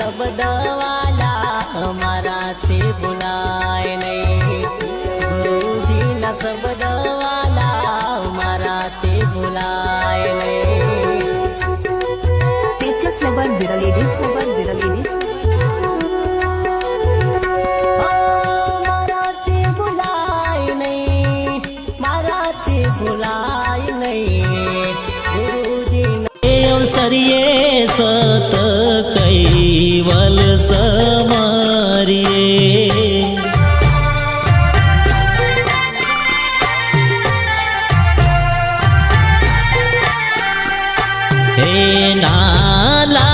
शब्द वाला हमारा से बुलाए नहीं, गुरुजी न शब्द वाला हमारा से बुलाए नहीं। Faithless lover, Viral Ladies, lover, Viral Ladies. मारा से बुलाए नहीं, मारा से बुलाए नहीं, गुरुजी ने अवसरिये सत कैवल समारिये। हे नाला